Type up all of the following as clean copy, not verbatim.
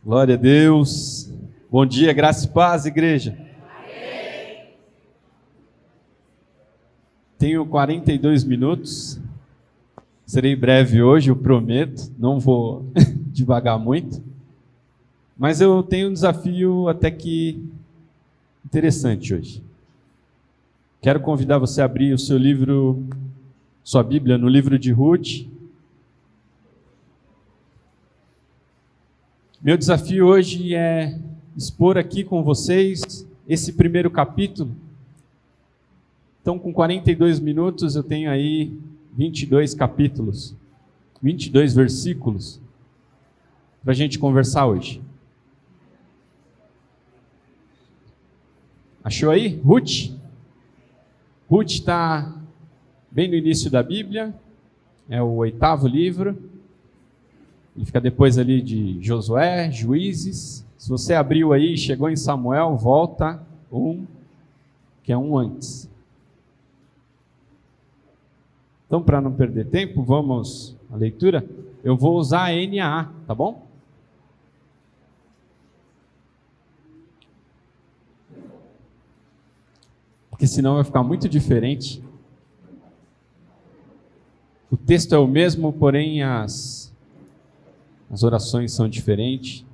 Glória a Deus. Bom dia, graça e paz, igreja. Tenho 42 minutos. Serei breve hoje, eu prometo. Não vou devagar muito. Mas eu tenho um desafio até que interessante hoje. Quero convidar você a abrir o seu livro, sua Bíblia, no livro de Ruth. Meu desafio hoje é expor aqui com vocês esse primeiro capítulo. Então, com 42 minutos, eu tenho aí 22 capítulos, 22 versículos para a gente conversar hoje. Achou aí? Ruth? Ruth está bem no início da Bíblia, é o 8º livro. Ele fica depois ali de Josué, Juízes. Se você abriu aí e chegou em Samuel, volta que é um antes. Então, para não perder tempo, vamos à leitura. Eu vou usar a NAA, tá bom? Porque senão vai ficar muito diferente. O texto é o mesmo, porém as orações são diferentes.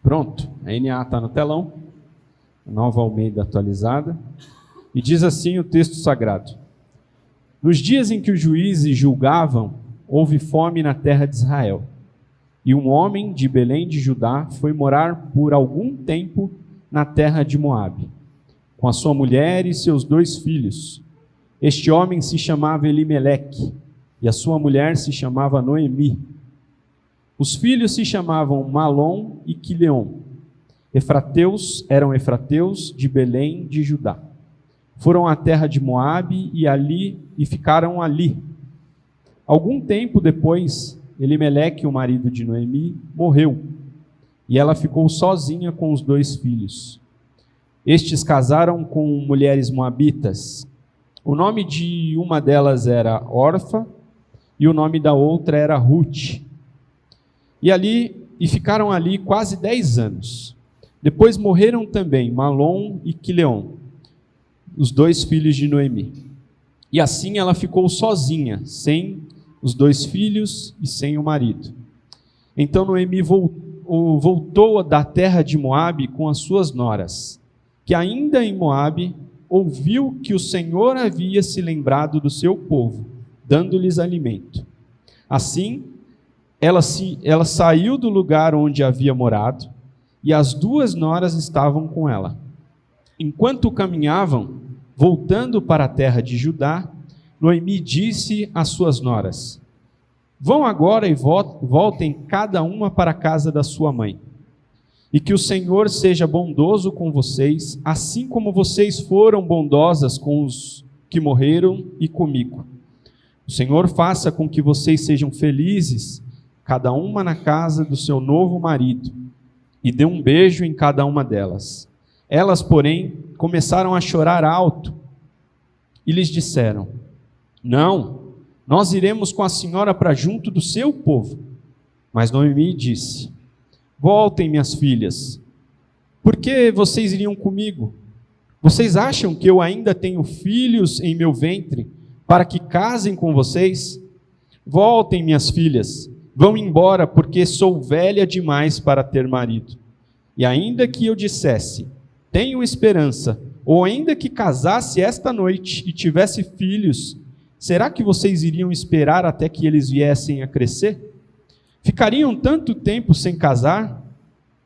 Pronto, a NA está no telão, a Nova Almeida atualizada, e diz assim o texto sagrado: Nos dias em que os juízes julgavam, houve fome na terra de Israel, e um homem de Belém de Judá foi morar por algum tempo na terra de Moabe, com a sua mulher e seus 2 filhos. Este homem se chamava Elimeleque, e a sua mulher se chamava Noemi. Os filhos se chamavam Malom e Quileom. Eram efrateus de Belém de Judá. Foram à terra de Moabe e ficaram ali. Algum tempo depois, Elimeleque, o marido de Noemi, morreu, e ela ficou sozinha com os 2 filhos. Estes casaram com mulheres moabitas. O nome de uma delas era Orfa, e o nome da outra era Ruth. E ficaram ali quase 10 anos. Depois morreram também Malom e Quileom, os 2 filhos de Noemi. E assim ela ficou sozinha, sem os 2 filhos e sem o marido. Então Noemi voltou da terra de Moabe com as suas noras, que ainda em Moabe ouviu que o Senhor havia se lembrado do seu povo, dando-lhes alimento. Assim, ela saiu do lugar onde havia morado, e as 2 noras estavam com ela. Enquanto caminhavam, voltando para a terra de Judá, Noemi disse às suas noras: Vão agora e voltem cada uma para a casa da sua mãe. E que o Senhor seja bondoso com vocês, assim como vocês foram bondosas com os que morreram e comigo. O Senhor faça com que vocês sejam felizes, cada uma na casa do seu novo marido, e dê um beijo em cada uma delas. Elas, porém, começaram a chorar alto, e lhes disseram: Não, nós iremos com a senhora para junto do seu povo. Mas Noemi disse: Voltem, minhas filhas. Por que vocês iriam comigo? Vocês acham que eu ainda tenho filhos em meu ventre para que casem com vocês? Voltem, minhas filhas. Vão embora, porque sou velha demais para ter marido. E ainda que eu dissesse: Tenho esperança, ou ainda que casasse esta noite e tivesse filhos, será que vocês iriam esperar até que eles viessem a crescer? Ficariam tanto tempo sem casar?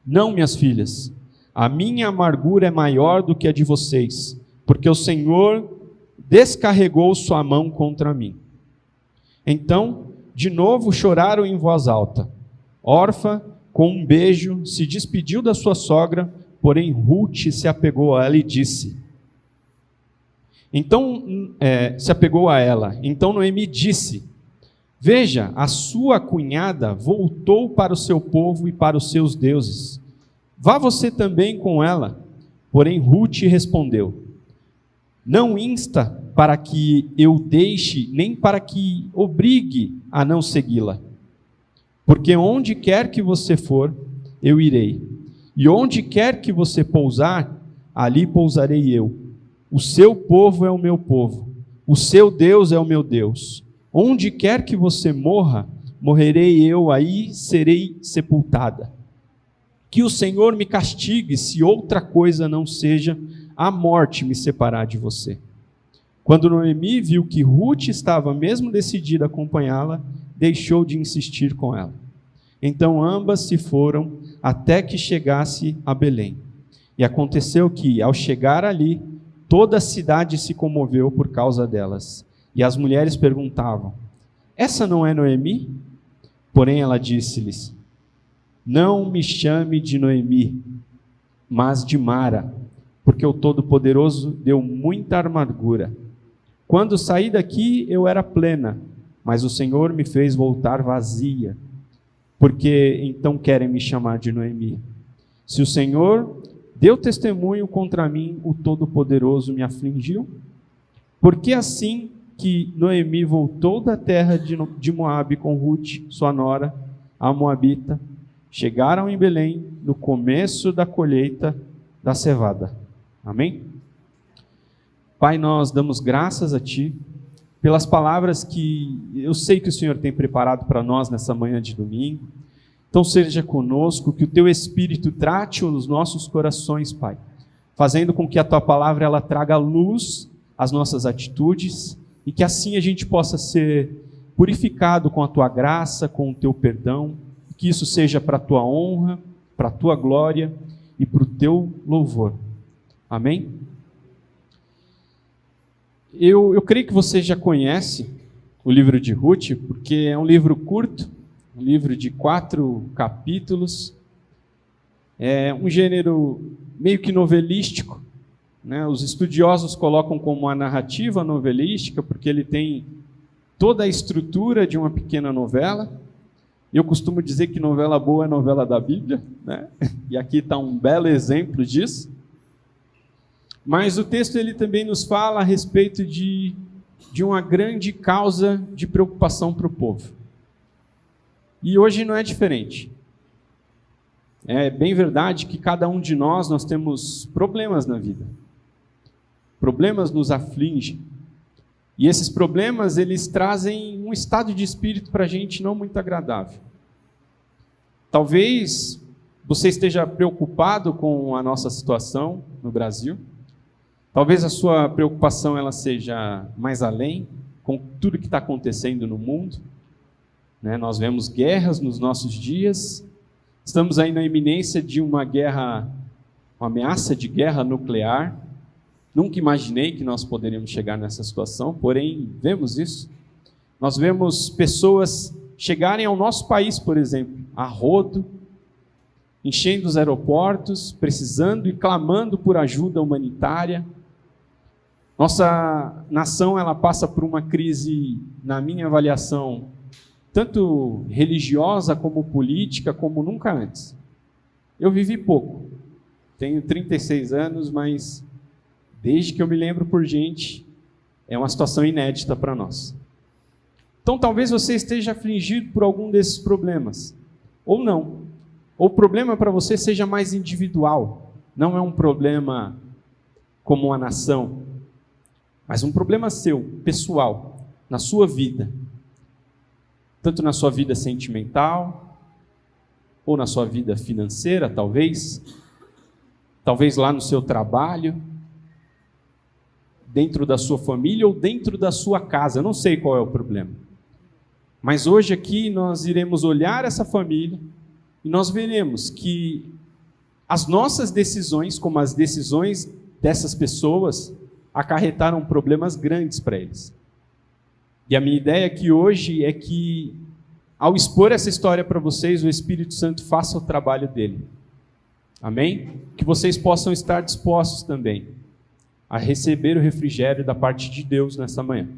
Não, minhas filhas. A minha amargura é maior do que a de vocês, porque o Senhor descarregou sua mão contra mim. Então, de novo choraram em voz alta. Orfa, com um beijo, se despediu da sua sogra, porém Ruth se apegou a ela e disse: se apegou a ela. Então Noemi disse: Veja, a sua cunhada voltou para o seu povo e para os seus deuses. Vá você também com ela. Porém Ruth respondeu: Não insta para que eu deixe, nem para que obrigue a não segui-la. Porque onde quer que você for, eu irei. E onde quer que você pousar, ali pousarei eu. O seu povo é o meu povo. O seu Deus é o meu Deus. Onde quer que você morra, morrerei eu, aí serei sepultada. Que o Senhor me castigue, se outra coisa não seja a morte me separar de você. Quando Noemi viu que Ruth estava mesmo decidida a acompanhá-la, deixou de insistir com ela. Então ambas se foram até que chegasse a Belém. E aconteceu que, ao chegar ali, toda a cidade se comoveu por causa delas. E as mulheres perguntavam: essa não é Noemi? Porém ela disse-lhes: não me chame de Noemi, mas de Mara, porque o Todo-Poderoso deu muita amargura. Quando saí daqui eu era plena, mas o Senhor me fez voltar vazia. Porque então querem me chamar de Noemi? Se o Senhor deu testemunho contra mim, o Todo-Poderoso me afligiu. Porque assim que Noemi voltou da terra de Moabe com Ruth, sua nora, a Moabita, chegaram em Belém no começo da colheita da cevada. Amém? Pai, nós damos graças a Ti pelas palavras que eu sei que o Senhor tem preparado para nós nessa manhã de domingo. Então seja conosco, que o Teu Espírito trate os nossos corações, Pai, fazendo com que a Tua palavra ela traga luz às nossas atitudes e que assim a gente possa ser purificado com a Tua graça, com o Teu perdão, que isso seja para a Tua honra, para a Tua glória e para o Teu louvor. Amém? Eu creio que você já conhece o livro de Ruth, porque é um livro curto, um livro de 4 capítulos, é um gênero meio que novelístico, né? Os estudiosos colocam como uma narrativa novelística, porque ele tem toda a estrutura de uma pequena novela. Eu costumo dizer que novela boa é novela da Bíblia, né? E aqui está um belo exemplo disso. Mas o texto ele também nos fala a respeito de uma grande causa de preocupação para o povo. E hoje não é diferente. É bem verdade que cada um de nós temos problemas na vida. Problemas nos afligem. E esses problemas, eles trazem um estado de espírito para a gente não muito agradável. Talvez você esteja preocupado com a nossa situação no Brasil. Talvez a sua preocupação ela seja mais além, com tudo que está acontecendo no mundo. Né? Nós vemos guerras nos nossos dias. Estamos aí na iminência de uma guerra, uma ameaça de guerra nuclear. Nunca imaginei que nós poderíamos chegar nessa situação, porém, vemos isso. Nós vemos pessoas chegarem ao nosso país, por exemplo, a rodo, enchendo os aeroportos, precisando e clamando por ajuda humanitária. Nossa nação ela passa por uma crise, na minha avaliação, tanto religiosa como política, como nunca antes. Eu vivi pouco, tenho 36 anos, mas desde que eu me lembro por gente, é uma situação inédita para nós. Então talvez você esteja afligido por algum desses problemas, ou não. Ou o problema para você seja mais individual, não é um problema como uma nação, mas um problema seu, pessoal, na sua vida. Tanto na sua vida sentimental, ou na sua vida financeira, talvez lá no seu trabalho, dentro da sua família ou dentro da sua casa, eu não sei qual é o problema. Mas hoje aqui nós iremos olhar essa família e nós veremos que as nossas decisões, como as decisões dessas pessoas, acarretaram problemas grandes para eles. E a minha ideia aqui hoje é que, ao expor essa história para vocês, o Espírito Santo faça o trabalho dele. Amém? Que vocês possam estar dispostos também a receber o refrigério da parte de Deus nessa manhã.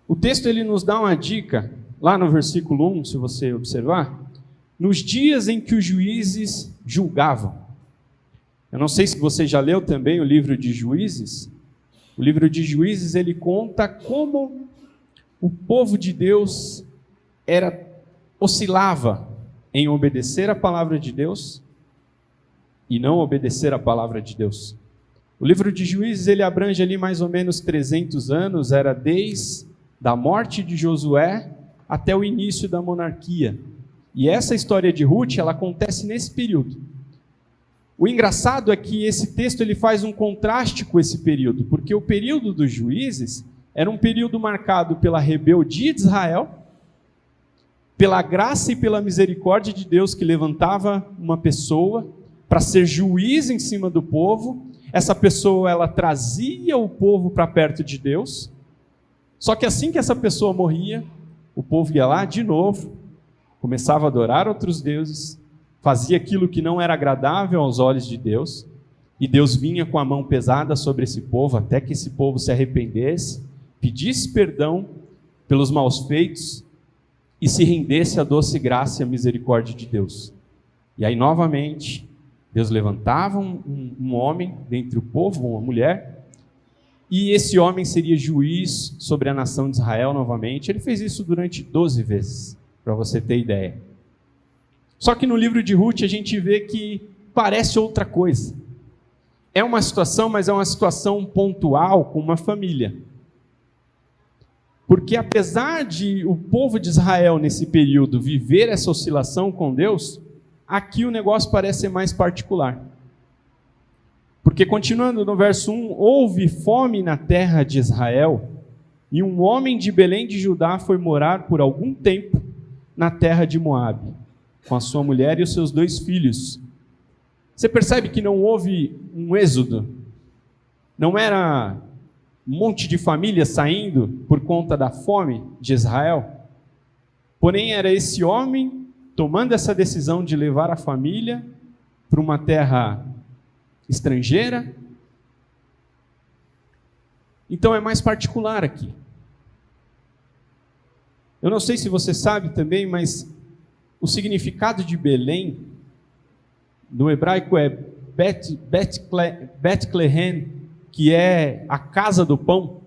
O texto ele nos dá uma dica, lá no versículo 1, se você observar, nos dias em que os juízes julgavam. Eu não sei se você já leu também o livro de Juízes, O livro de Juízes, ele conta como o povo de Deus oscilava em obedecer a palavra de Deus e não obedecer a palavra de Deus. O livro de Juízes, ele abrange ali mais ou menos 300 anos, era desde a morte de Josué até o início da monarquia. E essa história de Ruth, ela acontece nesse período. O engraçado é que esse texto ele faz um contraste com esse período, porque o período dos juízes era um período marcado pela rebeldia de Israel, pela graça e pela misericórdia de Deus que levantava uma pessoa para ser juiz em cima do povo. Essa pessoa, ela trazia o povo para perto de Deus, só que assim que essa pessoa morria, o povo ia lá de novo, começava a adorar outros deuses, fazia aquilo que não era agradável aos olhos de Deus, e Deus vinha com a mão pesada sobre esse povo, até que esse povo se arrependesse, pedisse perdão pelos maus feitos, e se rendesse à doce graça e à misericórdia de Deus. E aí, novamente, Deus levantava um homem dentre o povo, uma mulher, e esse homem seria juiz sobre a nação de Israel novamente. Ele fez isso durante 12 vezes, para você ter ideia. Só que no livro de Ruth a gente vê que parece outra coisa. É uma situação, mas é uma situação pontual com uma família. Porque apesar de o povo de Israel nesse período viver essa oscilação com Deus, aqui o negócio parece ser mais particular. Porque continuando no verso 1, houve fome na terra de Israel, e um homem de Belém de Judá foi morar por algum tempo na terra de Moabe, com a sua mulher e os seus 2 filhos. Você percebe que não houve um êxodo? Não era um monte de famílias saindo por conta da fome de Israel? Porém, era esse homem tomando essa decisão de levar a família para uma terra estrangeira. Então é mais particular aqui. Eu não sei se você sabe também, mas o significado de Belém, no hebraico é Bethlehem, que é a casa do pão.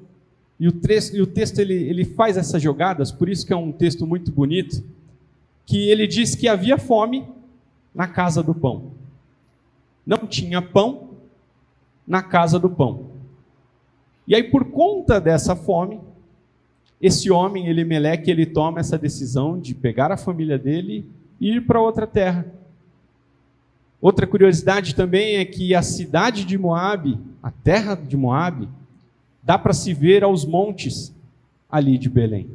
E o texto ele faz essas jogadas, por isso que é um texto muito bonito, que ele diz que havia fome na casa do pão. Não tinha pão na casa do pão. E aí, por conta dessa fome, esse homem, Elimeleque, ele toma essa decisão de pegar a família dele e ir para outra terra. Outra curiosidade também é que a cidade de Moabe, a terra de Moabe, dá para se ver aos montes ali de Belém.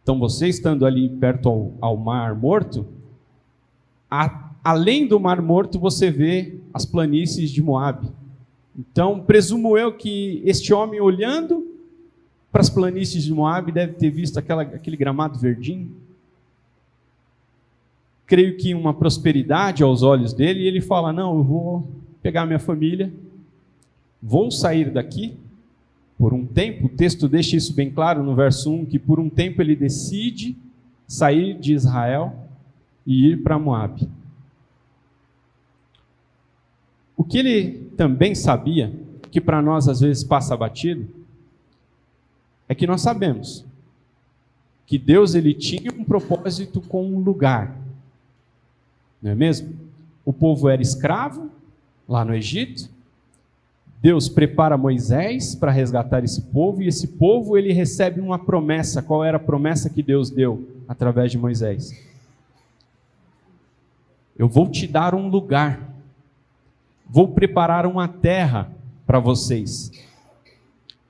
Então, você estando ali perto ao Mar Morto, além do Mar Morto, você vê as planícies de Moabe. Então, presumo eu que este homem, olhando para as planícies de Moabe, deve ter visto aquele gramado verdinho. Creio que uma prosperidade aos olhos dele, e ele fala, não, eu vou pegar minha família, vou sair daqui por um tempo. O texto deixa isso bem claro no verso 1, que por um tempo ele decide sair de Israel e ir para Moabe. O que ele também sabia, que para nós às vezes passa batido, é que nós sabemos que Deus ele tinha um propósito com um lugar, não é mesmo? O povo era escravo lá no Egito, Deus prepara Moisés para resgatar esse povo, e esse povo ele recebe uma promessa. Qual era a promessa que Deus deu através de Moisés? Eu vou te dar um lugar, vou preparar uma terra para vocês.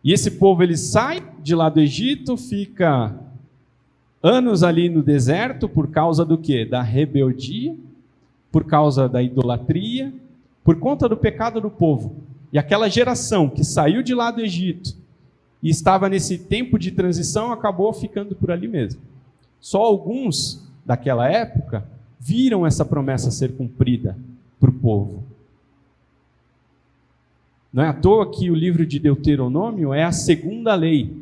E esse povo ele sai de lá do Egito, fica anos ali no deserto por causa do quê? Da rebeldia, por causa da idolatria, por conta do pecado do povo. E aquela geração que saiu de lá do Egito e estava nesse tempo de transição acabou ficando por ali mesmo. Só alguns daquela época viram essa promessa ser cumprida para o povo. Não é à toa que o livro de Deuteronômio é a segunda lei.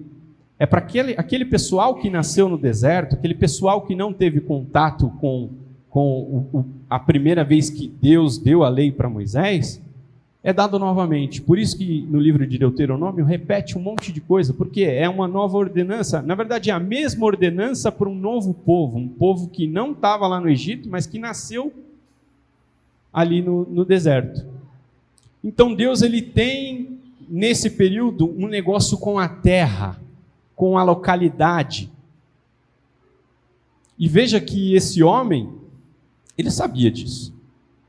É para aquele pessoal que nasceu no deserto, aquele pessoal que não teve contato com a primeira vez que Deus deu a lei para Moisés. é dado novamente. Por isso que no livro de Deuteronômio repete um monte de coisa, porque é uma nova ordenança. Na verdade, é a mesma ordenança para um novo povo, um povo que não estava lá no Egito, mas que nasceu ali no deserto. Então Deus, ele tem nesse período um negócio com a terra, com a localidade. E veja que esse homem, ele sabia disso.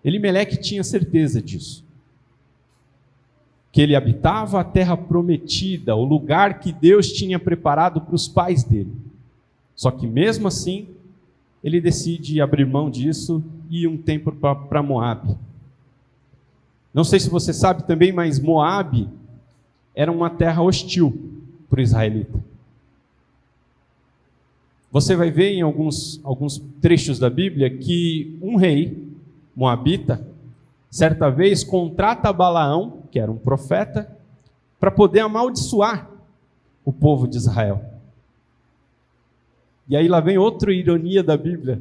Elimeleque tinha certeza disso. Que ele habitava a terra prometida, o lugar que Deus tinha preparado para os pais dele. Só que mesmo assim, ele decide abrir mão disso e ir um tempo para Moabe. Não sei se você sabe também, mas Moabe era uma terra hostil para o israelita. Você vai ver em alguns trechos da Bíblia que um rei moabita, certa vez, contrata Balaão, que era um profeta, para poder amaldiçoar o povo de Israel. E aí lá vem outra ironia da Bíblia,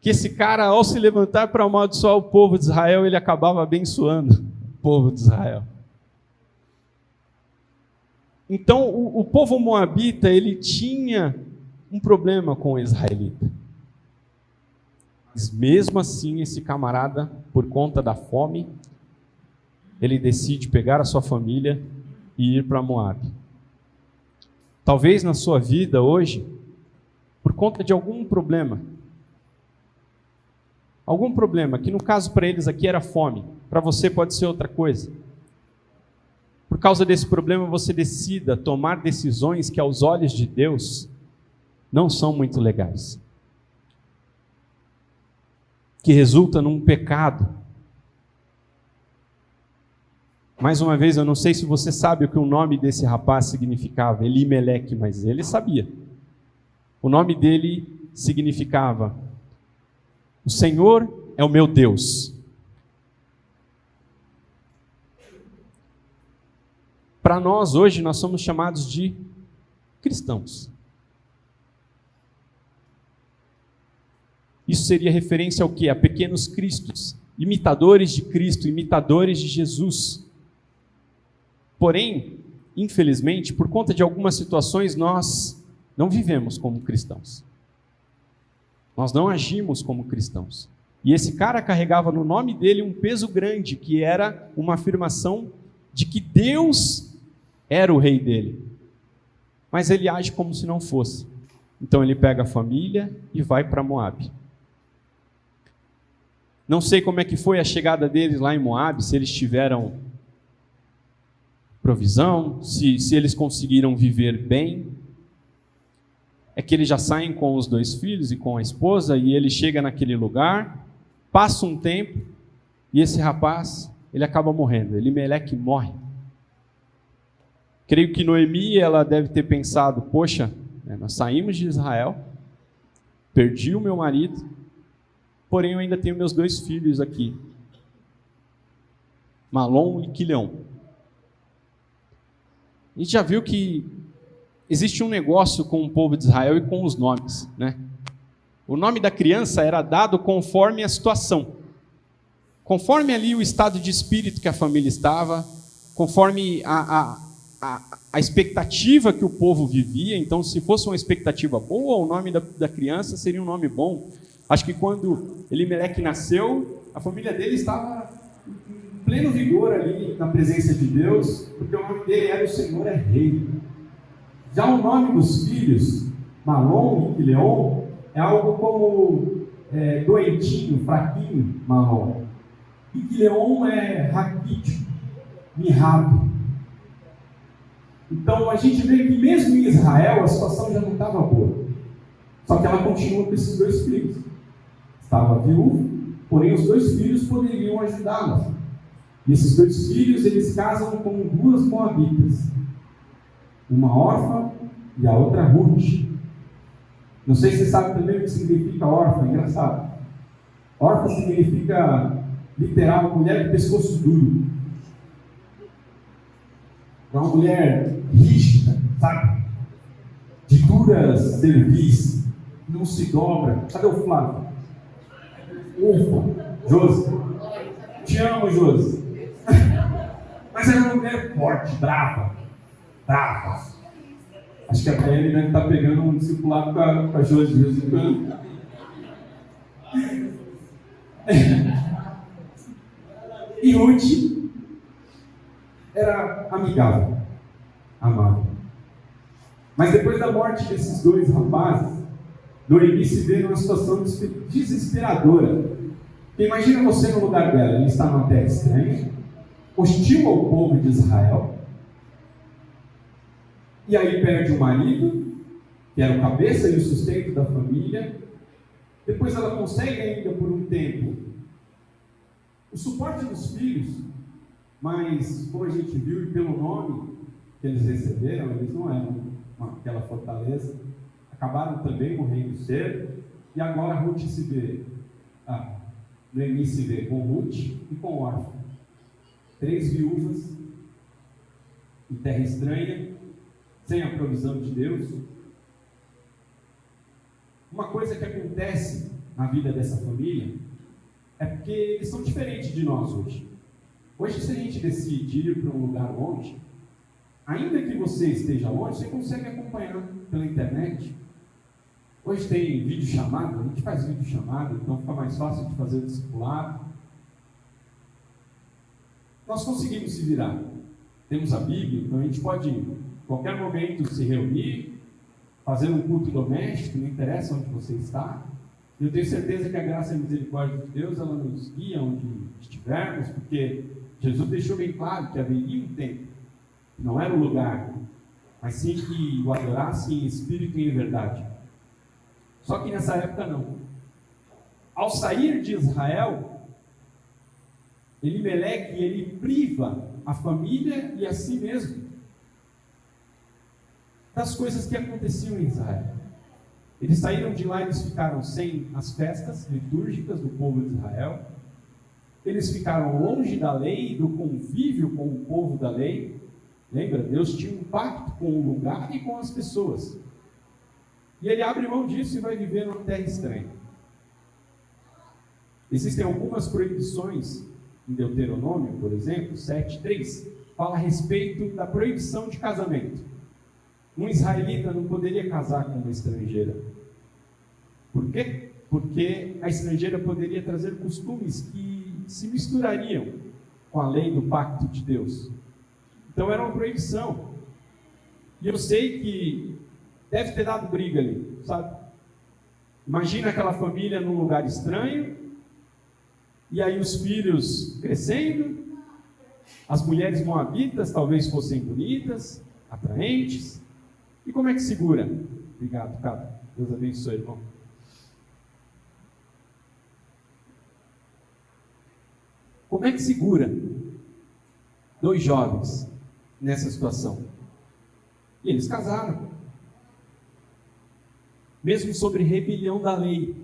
que esse cara, ao se levantar para amaldiçoar o povo de Israel, ele acabava abençoando o povo de Israel. Então, o povo moabita, ele tinha um problema com o israelita. Mas mesmo assim, esse camarada, por conta da fome, ele decide pegar a sua família e ir para Moabe. Talvez na sua vida hoje, por conta de algum problema, que no caso para eles aqui era fome, para você pode ser outra coisa. Por causa desse problema, você decida tomar decisões que aos olhos de Deus não são muito legais, que resulta num pecado. Mais uma vez, eu não sei se você sabe o que o nome desse rapaz significava, Elimeleque, mas ele sabia. O nome dele significava: o Senhor é o meu Deus. Para nós, hoje, nós somos chamados de cristãos. Isso seria referência ao quê? A pequenos cristos, imitadores de Cristo, imitadores de Jesus. Porém, infelizmente, por conta de algumas situações, nós não vivemos como cristãos. Nós não agimos como cristãos. E esse cara carregava no nome dele um peso grande, que era uma afirmação de que Deus era o rei dele. Mas ele age como se não fosse. Então ele pega a família e vai para Moabe. Não sei como é que foi a chegada deles lá em Moabe, se eles tiveram provisão, se eles conseguiram viver bem. É que eles já saem com os 2 filhos e com a esposa, e ele chega naquele lugar, passa um tempo, e esse rapaz, ele acaba morrendo. Elimeleque morre. Creio que Noemi, ela deve ter pensado: poxa, nós saímos de Israel, perdi o meu marido, porém eu ainda tenho meus 2 filhos aqui, Malom e Quileon. A gente já viu que existe um negócio com o povo de Israel e com os nomes, né? O nome da criança era dado conforme a situação, conforme ali o estado de espírito que a família estava, conforme a expectativa que o povo vivia. Então, se fosse uma expectativa boa, o nome da criança seria um nome bom. Acho que quando Elimeleque nasceu, a família dele estava em pleno vigor ali na presença de Deus, porque o nome dele era: o Senhor é Rei. Já o nome dos filhos, Malom e Quileon, é algo como doentinho, fraquinho, Malom. E Quileon é raquítico, mirrado. Então a gente vê que mesmo em Israel a situação já não estava boa. Só que ela continua com esses 2 filhos. Estava viúva, porém os 2 filhos poderiam ajudá-la. E esses 2 filhos, eles casam com 2 moabitas. Uma órfã e a outra Ruth. Não sei se você sabe também o que significa órfã, engraçado. Órfã significa, literal, mulher de pescoço duro. É uma mulher rígida, sabe? De duras cerviz, não se dobra. Cadê o Flávio? Ufa, Josi. Te amo, Josi. Mas era uma mulher forte, brava. Acho que até ele deve estar pegando um discipulado com a Josi de vez em quando. E Ruth era amigável, amável. Mas depois da morte desses dois rapazes, Noemi se vê numa situação desesperadora. Porque imagina você no lugar dela, ele está numa terra estranha, hostil ao povo de Israel, e aí perde o marido, que era o cabeça e o sustento da família. Depois ela consegue ainda por um tempo o suporte dos filhos, mas como a gente viu, e pelo nome que eles receberam, eles não eram aquela fortaleza, acabaram também morrendo cedo, e agora Ruth se vê, Noemi se vê com Ruth e com Orfa, 3 viúvas em terra estranha, sem a provisão de Deus. Uma coisa que acontece na vida dessa família é porque eles são diferentes de nós hoje. Hoje, se a gente decide ir para um lugar longe, ainda que você esteja longe, você consegue acompanhar pela internet. Hoje tem videochamada, a gente faz videochamada, então fica mais fácil de fazer o discipulado. Nós conseguimos se virar. Temos a Bíblia, então a gente pode, em qualquer momento, se reunir, fazer um culto doméstico, não interessa onde você está. E eu tenho certeza que a graça e a misericórdia de Deus, ela nos guia onde estivermos, porque Jesus deixou bem claro que haveria um tempo, não era o lugar, mas sim que o adorasse em espírito e em verdade. Só que nessa época não. Ao sair de Israel, Elimeleque, ele priva a família e a si mesmo das coisas que aconteciam em Israel. Eles saíram de lá e eles ficaram sem as festas litúrgicas do povo de Israel. Eles ficaram longe da lei, do convívio com o povo da lei. Lembra? Deus tinha um pacto com o lugar e com as pessoas. E ele abre mão disso e vai viver numa terra estranha. Existem algumas proibições em Deuteronômio, por exemplo, 7:3, fala a respeito da proibição de casamento. Um israelita não poderia casar com uma estrangeira. Por quê? Porque a estrangeira poderia trazer costumes que se misturariam com a lei do pacto de Deus. Então era uma proibição. E eu sei que deve ter dado briga ali, sabe? Imagina aquela família num lugar estranho, e aí os filhos crescendo, as mulheres moabitas talvez fossem bonitas, atraentes. E como é que segura? Obrigado, cara. Deus abençoe, irmão. Como é que segura 2 jovens nessa situação? E eles casaram. Mesmo sobre rebelião da lei.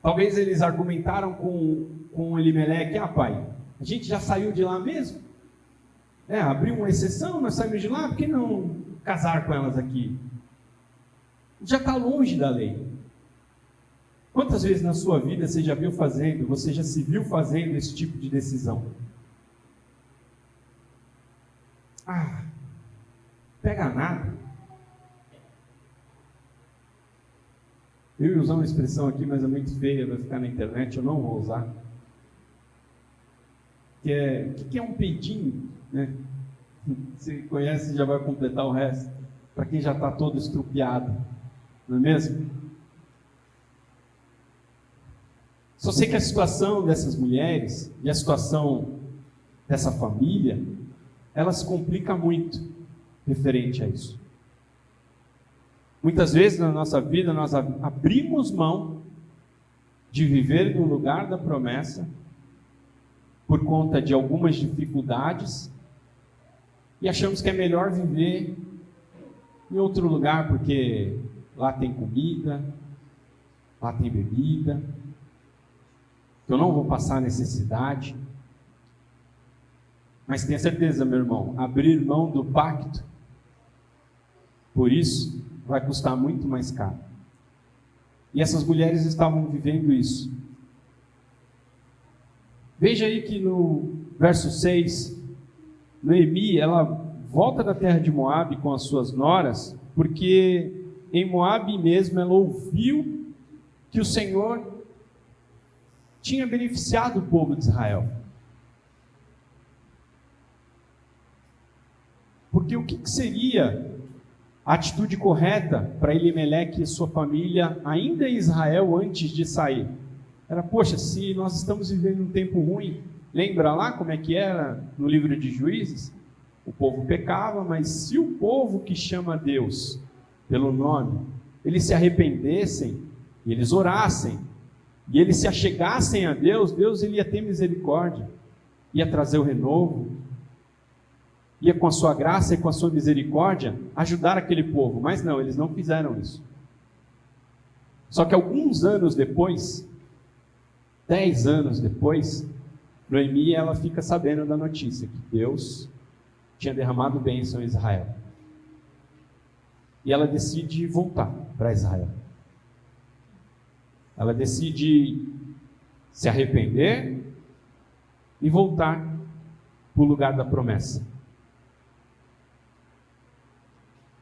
Talvez eles argumentaram com Elimeleque: pai, a gente já saiu de lá mesmo? Abriu uma exceção, nós saímos de lá, por que não casar com elas aqui? Já está longe da lei. Quantas vezes na sua vida você já se viu fazendo esse tipo de decisão? Pega nada. Eu ia usar uma expressão aqui, mas é muito feia, vai ficar na internet, eu não vou usar. O que é um peidinho, né? Você conhece, já vai completar o resto. Para quem já está todo estrupiado, não é mesmo? Só sei que a situação dessas mulheres e a situação dessa família, ela se complica muito referente a isso. Muitas vezes na nossa vida nós abrimos mão de viver no lugar da promessa por conta de algumas dificuldades e achamos que é melhor viver em outro lugar porque lá tem comida, lá tem bebida, que eu não vou passar necessidade. Mas tenha certeza, meu irmão, abrir mão do pacto, por isso, vai custar muito mais caro. E essas mulheres estavam vivendo isso. Veja aí que no verso 6, Noemi, ela volta da terra de Moabe com as suas noras, porque em Moabe mesmo ela ouviu que o Senhor tinha beneficiado o povo de Israel. Porque o que seria a atitude correta para Elimeleque e sua família ainda em Israel antes de sair? Era, poxa, se nós estamos vivendo um tempo ruim, lembra lá como é que era no livro de Juízes? O povo pecava, mas se o povo que chama a Deus pelo nome, eles se arrependessem, e eles orassem, e eles se achegassem a Deus, Deus ele ia ter misericórdia, ia trazer o renovo, ia com a sua graça e com a sua misericórdia ajudar aquele povo. Mas não, eles não fizeram isso. Só que alguns anos depois, 10 anos depois, Noemi ela fica sabendo da notícia que Deus tinha derramado bênção em Israel. E ela decide voltar para Israel. Ela decide se arrepender e voltar para o lugar da promessa.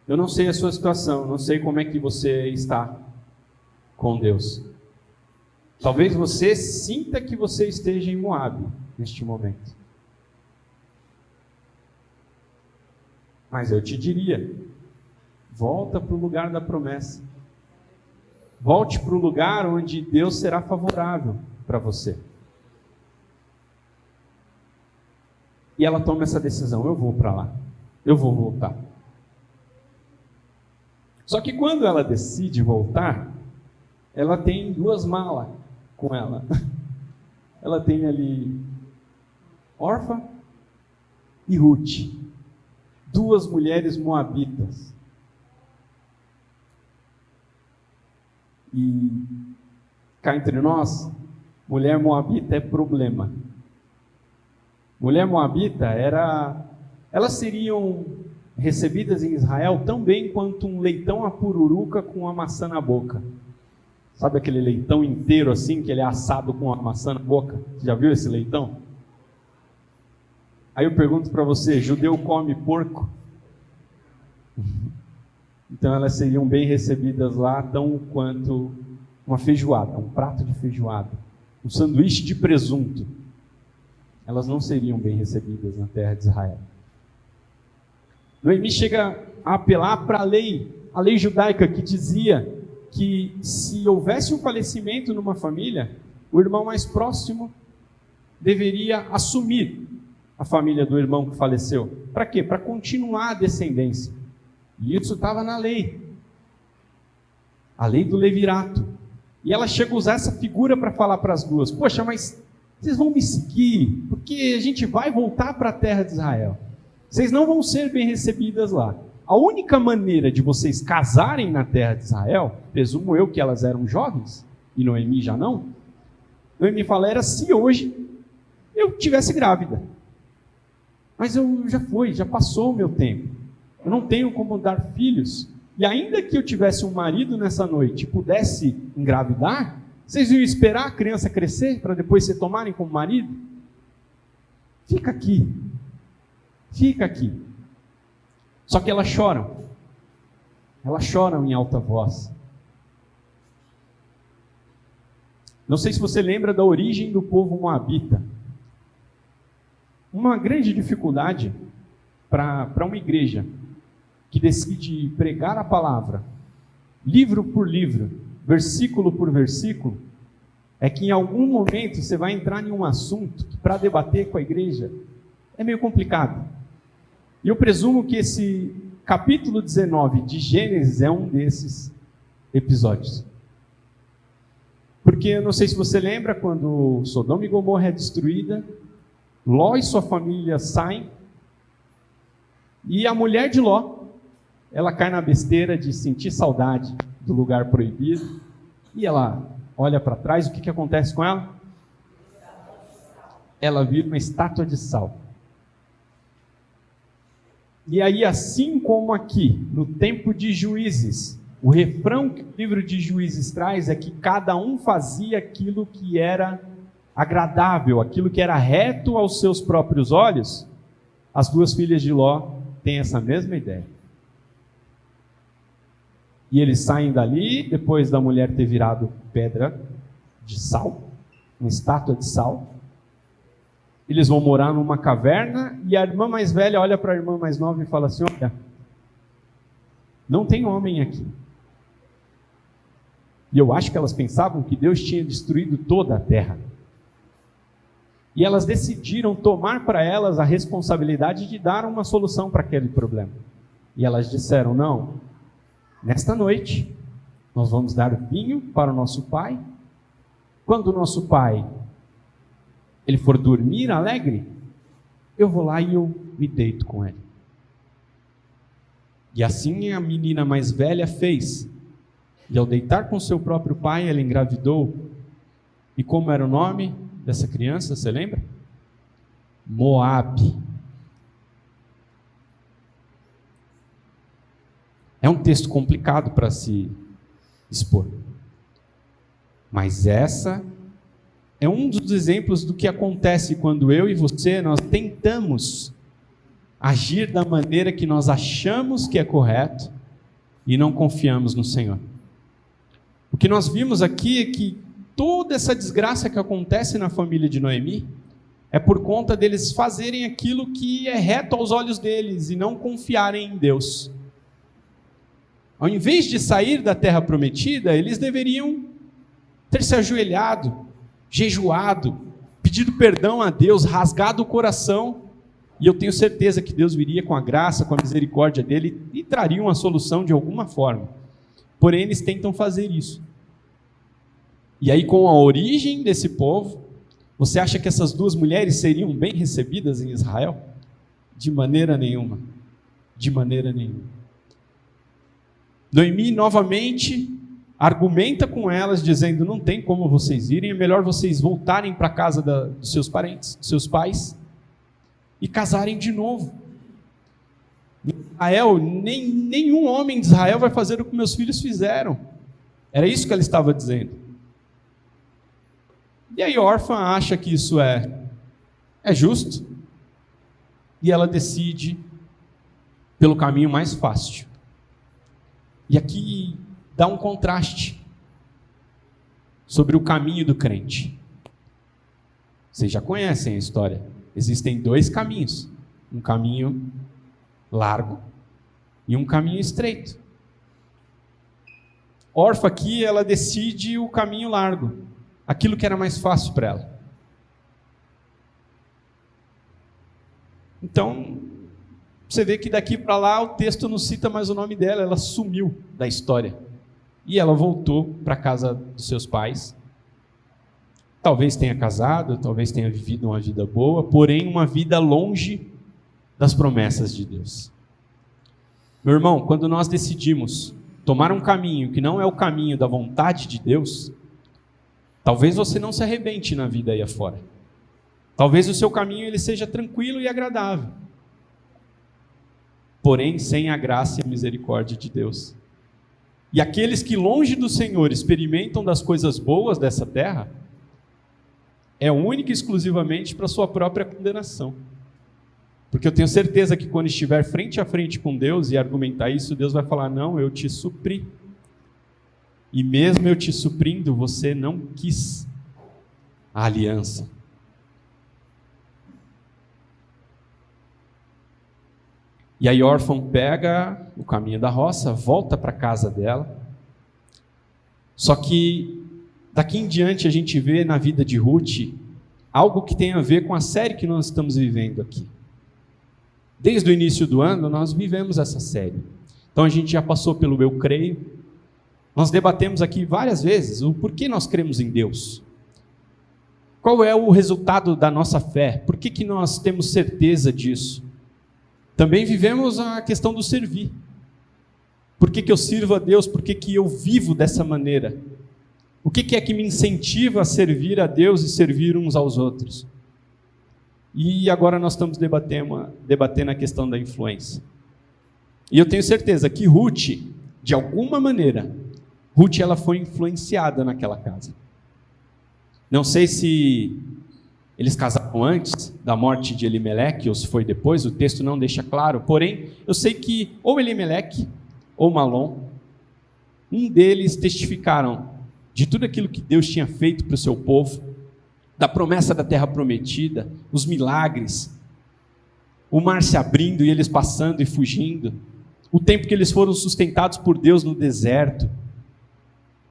Eu não sei a sua situação, não sei como é que você está com Deus. Talvez você sinta que você esteja em Moabe neste momento. Mas eu te diria, volta para o lugar da promessa. Volte para o lugar onde Deus será favorável para você. E ela toma essa decisão, eu vou para lá, eu vou voltar. Só que quando ela decide voltar, ela tem 2 malas com ela. Ela tem ali Orfa e Ruth, 2 mulheres moabitas. E cá entre nós, mulher moabita é problema. Mulher moabita elas seriam recebidas em Israel tão bem quanto um leitão à pururuca com uma maçã na boca. Sabe aquele leitão inteiro assim, que ele é assado com uma maçã na boca? Você já viu esse leitão? Aí eu pergunto para você, judeu come porco? Então elas seriam bem recebidas lá, tão quanto uma feijoada, um prato de feijoada, um sanduíche de presunto. Elas não seriam bem recebidas na terra de Israel. Noemi chega a apelar para a lei judaica que dizia que se houvesse um falecimento numa família, o irmão mais próximo deveria assumir a família do irmão que faleceu. Para quê? Para continuar a descendência. E isso estava na lei. A lei do levirato. E ela chega a usar essa figura para falar para as 2. Poxa, mas vocês vão me seguir, porque a gente vai voltar para a terra de Israel. Vocês não vão ser bem recebidas lá. A única maneira de vocês casarem na terra de Israel, presumo eu que elas eram jovens, e Noemi já não. Noemi fala, era se hoje eu tivesse grávida. Mas já passou o meu tempo. Eu não tenho como dar filhos. E ainda que eu tivesse um marido nessa noite e pudesse engravidar, vocês iam esperar a criança crescer para depois se tomarem como marido? Fica aqui. Fica aqui. Só que elas choram. Elas choram em alta voz. Não sei se você lembra da origem do povo moabita. Uma grande dificuldade para uma igreja que decide pregar a palavra, livro por livro, versículo por versículo, é que em algum momento você vai entrar em um assunto que para debater com a igreja é meio complicado. E eu presumo que esse capítulo 19 de Gênesis é um desses episódios. Porque eu não sei se você lembra, quando Sodoma e Gomorra é destruída, Ló e sua família saem, e a mulher de Ló, ela cai na besteira de sentir saudade do lugar proibido, e ela olha para trás, o que acontece com ela? Ela vira uma estátua de sal. E aí, assim como aqui, no tempo de Juízes, o refrão que o livro de Juízes traz é que cada um fazia aquilo que era agradável, aquilo que era reto aos seus próprios olhos. As duas filhas de Ló têm essa mesma ideia. E eles saem dali, depois da mulher ter virado pedra de sal, uma estátua de sal. Eles vão morar numa caverna e a irmã mais velha olha para a irmã mais nova e fala assim: olha, não tem homem aqui. E eu acho que elas pensavam que Deus tinha destruído toda a terra. E elas decidiram tomar para elas a responsabilidade de dar uma solução para aquele problema. E elas disseram: não, nesta noite nós vamos dar vinho para o nosso pai. Quando o nosso pai ele for dormir alegre, eu vou lá e eu me deito com ele. E assim a menina mais velha fez. E ao deitar com seu próprio pai, ela engravidou. E como era o nome dessa criança, você lembra? Moabe. É um texto complicado para se expor. Mas essa é um dos exemplos do que acontece quando eu e você, nós tentamos agir da maneira que nós achamos que é correto e não confiamos no Senhor. O que nós vimos aqui é que toda essa desgraça que acontece na família de Noemi é por conta deles fazerem aquilo que é reto aos olhos deles e não confiarem em Deus. Ao invés de sair da terra prometida, eles deveriam ter se ajoelhado, jejuado, pedido perdão a Deus, rasgado o coração, e eu tenho certeza que Deus viria com a graça, com a misericórdia dele e traria uma solução de alguma forma. Porém, eles tentam fazer isso. E aí, com a origem desse povo, você acha que essas duas mulheres seriam bem recebidas em Israel? De maneira nenhuma. De maneira nenhuma. Noemi, novamente, argumenta com elas, dizendo: não tem como vocês irem, é melhor vocês voltarem para a casa dos seus parentes, dos seus pais, e casarem de novo. Em Israel, nenhum homem de Israel vai fazer o que meus filhos fizeram. Era isso que ela estava dizendo. E aí Orfa acha que isso é justo, e ela decide pelo caminho mais fácil. E aqui dá um contraste sobre o caminho do crente. Vocês já conhecem a história. Existem dois caminhos, um caminho largo e um caminho estreito. Orfa aqui, ela decide o caminho largo, aquilo que era mais fácil para ela. Então, você vê que daqui para lá o texto não cita mais o nome dela, ela sumiu da história. E ela voltou para a casa dos seus pais. Talvez tenha casado, talvez tenha vivido uma vida boa, porém uma vida longe das promessas de Deus. Meu irmão, quando nós decidimos tomar um caminho que não é o caminho da vontade de Deus, talvez você não se arrebente na vida aí afora. Talvez o seu caminho ele seja tranquilo e agradável. Porém, sem a graça e a misericórdia de Deus. E aqueles que longe do Senhor experimentam das coisas boas dessa terra, é única e exclusivamente para a sua própria condenação. Porque eu tenho certeza que quando estiver frente a frente com Deus e argumentar isso, Deus vai falar: não, eu te supri. E mesmo eu te suprindo, você não quis a aliança. E aí órfã pega o caminho da roça, volta para a casa dela. Só que daqui em diante a gente vê na vida de Ruth algo que tem a ver com a série que nós estamos vivendo aqui. Desde o início do ano nós vivemos essa série. Então a gente já passou pelo eu creio. Nós debatemos aqui várias vezes o porquê nós cremos em Deus. Qual é o resultado da nossa fé? Por que nós temos certeza disso? Também vivemos a questão do servir. Por que eu sirvo a Deus? Por que eu vivo dessa maneira? O que é que me incentiva a servir a Deus e servir uns aos outros? E agora nós estamos debatendo a questão da influência. E eu tenho certeza que Ruth, de alguma maneira, ela foi influenciada naquela casa. Não sei se Eles casaram antes da morte de Elimeleque, ou se foi depois, o texto não deixa claro. Porém, eu sei que ou Elimeleque ou Malom, um deles testificaram de tudo aquilo que Deus tinha feito para o seu povo, da promessa da terra prometida, os milagres, o mar se abrindo e eles passando e fugindo, o tempo que eles foram sustentados por Deus no deserto.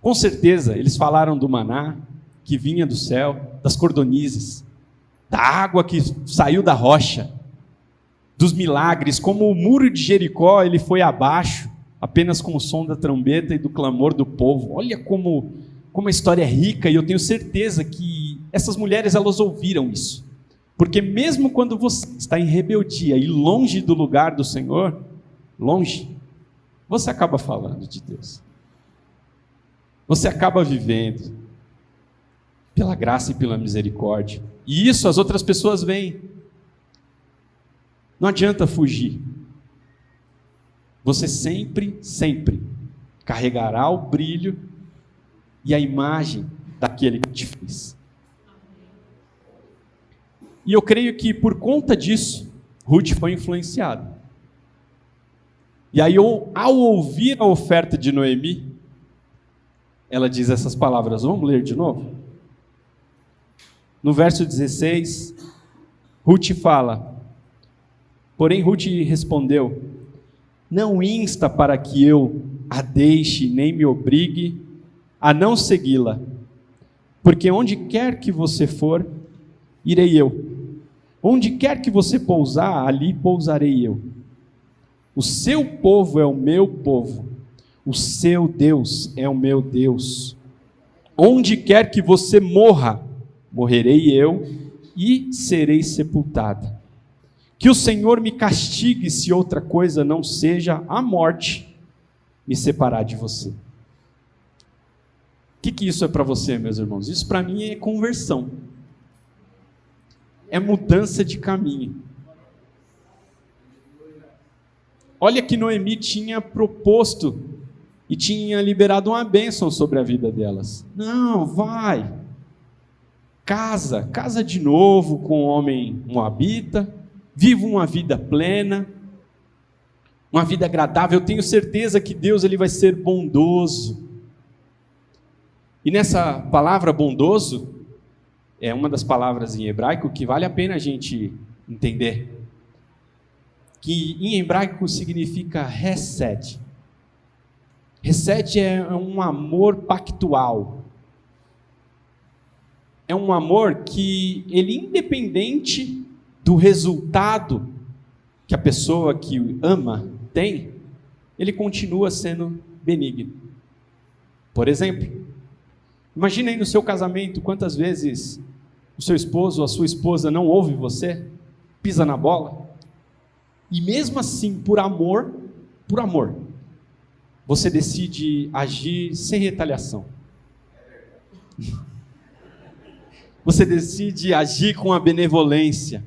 Com certeza, eles falaram do maná que vinha do céu, das cordonizes, da água que saiu da rocha, dos milagres, como o muro de Jericó ele foi abaixo, apenas com o som da trombeta e do clamor do povo. Olha como a história é rica, e eu tenho certeza que essas mulheres elas ouviram isso. Porque mesmo quando você está em rebeldia e longe do lugar do Senhor, longe, você acaba falando de Deus. Você acaba vivendo pela graça e pela misericórdia. E isso as outras pessoas veem. Não adianta fugir. Você sempre, sempre carregará o brilho e a imagem daquele que te fez. E eu creio que por conta disso, Ruth foi influenciada. E aí, ao ouvir a oferta de Noemi, ela diz essas palavras. Vamos ler de novo? No verso 16, Ruth fala: porém Ruth respondeu: não insta para que eu a deixe, nem me obrigue a não segui-la, porque onde quer que você for, irei eu. Onde quer que você pousar, ali pousarei eu. O seu povo é o meu povo, o seu Deus é o meu Deus. Onde quer que você morra, morrerei eu e serei sepultada. Que o Senhor me castigue se outra coisa não seja a morte me separar de você. O que isso é para você, meus irmãos? Isso para mim é conversão. É mudança de caminho. Olha que Noemi tinha proposto e tinha liberado uma bênção sobre a vida delas. Não, vai. Casa de novo com o homem moabita, viva uma vida plena, uma vida agradável. Eu tenho certeza que Deus ele vai ser bondoso. E nessa palavra bondoso, é uma das palavras em hebraico que vale a pena a gente entender. Que em hebraico significa hesed. Hesed é um amor pactual. É um amor que ele, independente do resultado que a pessoa que ama tem, ele continua sendo benigno. Por exemplo, imagina aí no seu casamento quantas vezes o seu esposo ou a sua esposa não ouve você, pisa na bola, e mesmo assim, por amor, você decide agir sem retaliação. Você decide agir com a benevolência,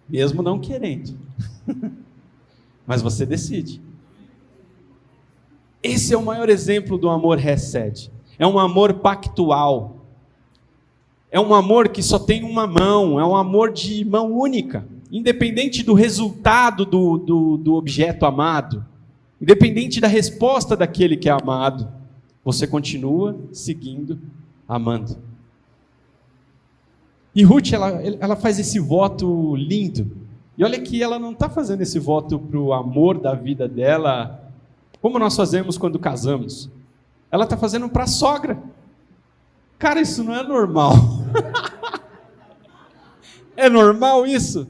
mesmo não querendo. Mas você decide. Esse é o maior exemplo do amor hesed. É um amor pactual. É um amor que só tem uma mão. É um amor de mão única. Independente do resultado do objeto amado. Independente da resposta daquele que é amado. Você continua seguindo, amando. E Ruth, ela faz esse voto lindo. E olha que ela não está fazendo esse voto para o amor da vida dela, como nós fazemos quando casamos. Ela está fazendo para a sogra. Cara, isso não é normal. É normal isso?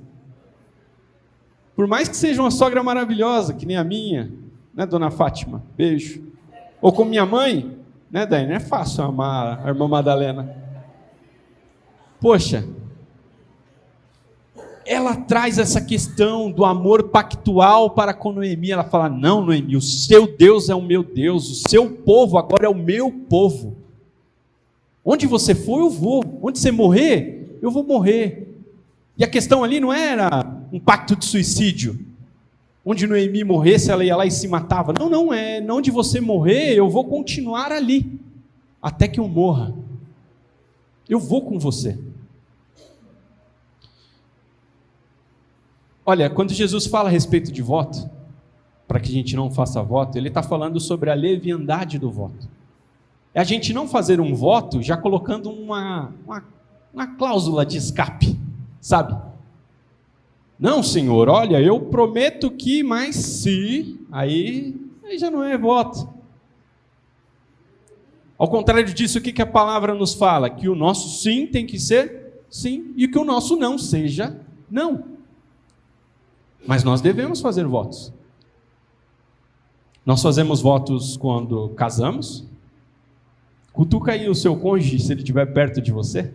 Por mais que seja uma sogra maravilhosa, que nem a minha, né, dona Fátima? Beijo. Ou como minha mãe, né, daí não é fácil amar a irmã Madalena. Poxa, ela traz essa questão do amor pactual para com Noemi. Ela fala: não, Noemi, o seu Deus é o meu Deus, o seu povo agora é o meu povo. Onde você for, eu vou. Onde você morrer, eu vou morrer. E a questão ali não era um pacto de suicídio, onde Noemi morresse, ela ia lá e se matava. Não, é onde você morrer, eu vou continuar ali, até que eu morra. Eu vou com você. Olha, quando Jesus fala a respeito de voto, para que a gente não faça voto, ele está falando sobre a leviandade do voto. É a gente não fazer um voto já colocando uma cláusula de escape, sabe? Não, Senhor, olha, eu prometo que, mas se, aí já não é voto. Ao contrário disso, o que a palavra nos fala? Que o nosso sim tem que ser sim, e que o nosso não seja não. Mas nós devemos fazer votos. Nós fazemos votos quando casamos. Cutuca aí o seu cônjuge, se ele estiver perto de você.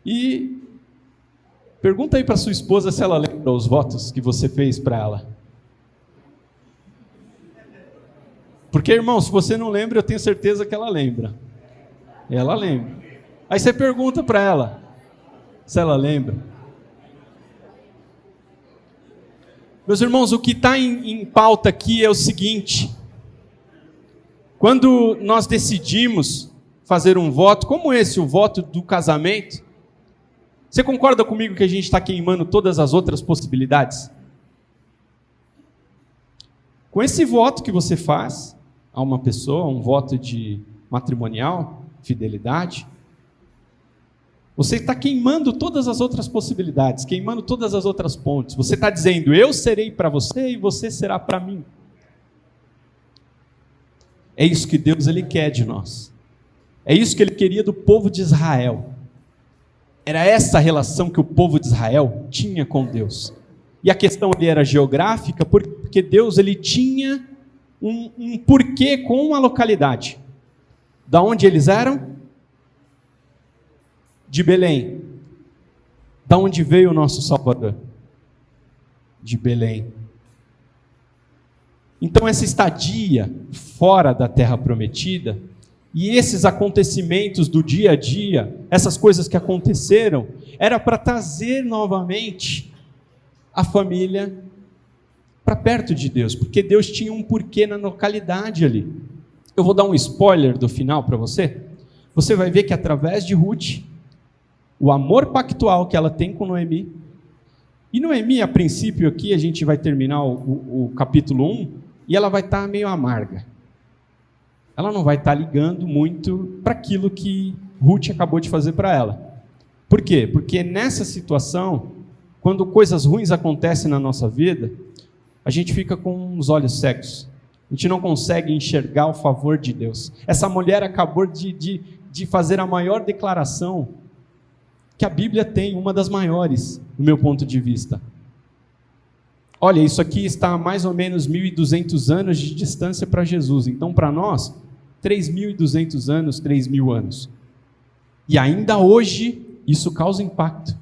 E pergunta aí para sua esposa se ela lembra os votos que você fez para ela. Porque, irmão, se você não lembra, eu tenho certeza que ela lembra. Ela lembra. Aí você pergunta para ela se ela lembra. Meus irmãos, o que está em pauta aqui é o seguinte: quando nós decidimos fazer um voto, como esse, o voto do casamento, você concorda comigo que a gente está queimando todas as outras possibilidades? Com esse voto que você faz a uma pessoa, um voto de matrimonial, fidelidade, você está queimando todas as outras possibilidades, queimando todas as outras pontes. Você está dizendo, eu serei para você e você será para mim. É isso que Deus ele quer de nós. É isso que ele queria do povo de Israel. Era essa relação que o povo de Israel tinha com Deus. E a questão ali era geográfica, porque Deus ele tinha um porquê com a localidade. Da onde eles eram? De Belém. Da onde veio o nosso Salvador? De Belém. Então essa estadia fora da terra prometida, e esses acontecimentos do dia a dia, essas coisas que aconteceram, era para trazer novamente a família para perto de Deus, porque Deus tinha um porquê na localidade ali. Eu vou dar um spoiler do final para você. Você vai ver que através de Ruth, o amor pactual que ela tem com Noemi, e Noemi, a princípio aqui, a gente vai terminar o capítulo 1, e ela vai estar meio amarga. Ela não vai estar ligando muito para aquilo que Ruth acabou de fazer para ela. Por quê? Porque nessa situação, quando coisas ruins acontecem na nossa vida, a gente fica com os olhos cegos. A gente não consegue enxergar o favor de Deus. Essa mulher acabou de fazer a maior declaração que a Bíblia tem, uma das maiores, do meu ponto de vista. Olha, isso aqui está a mais ou menos 1.200 anos de distância para Jesus. Então, para nós, 3.200 anos, 3.000 anos. E ainda hoje, isso causa impacto.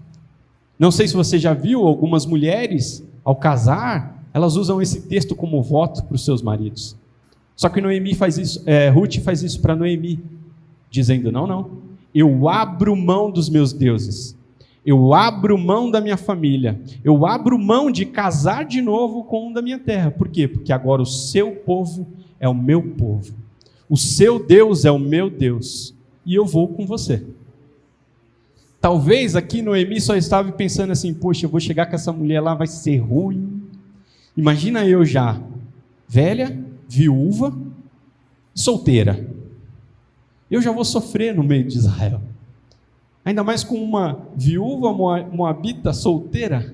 Não sei se você já viu algumas mulheres, ao casar, elas usam esse texto como voto para os seus maridos. Só que Noemi faz isso, Ruth faz isso para Noemi, dizendo, não, eu abro mão dos meus deuses, eu abro mão da minha família, eu abro mão de casar de novo com um da minha terra. Por quê? Porque agora o seu povo é o meu povo, o seu Deus é o meu Deus, e eu vou com você. Talvez aqui Noemi só estava pensando assim, poxa, eu vou chegar com essa mulher lá, vai ser ruim. Imagina eu já, velha, viúva, solteira. Eu já vou sofrer no meio de Israel. Ainda mais com uma viúva moabita solteira,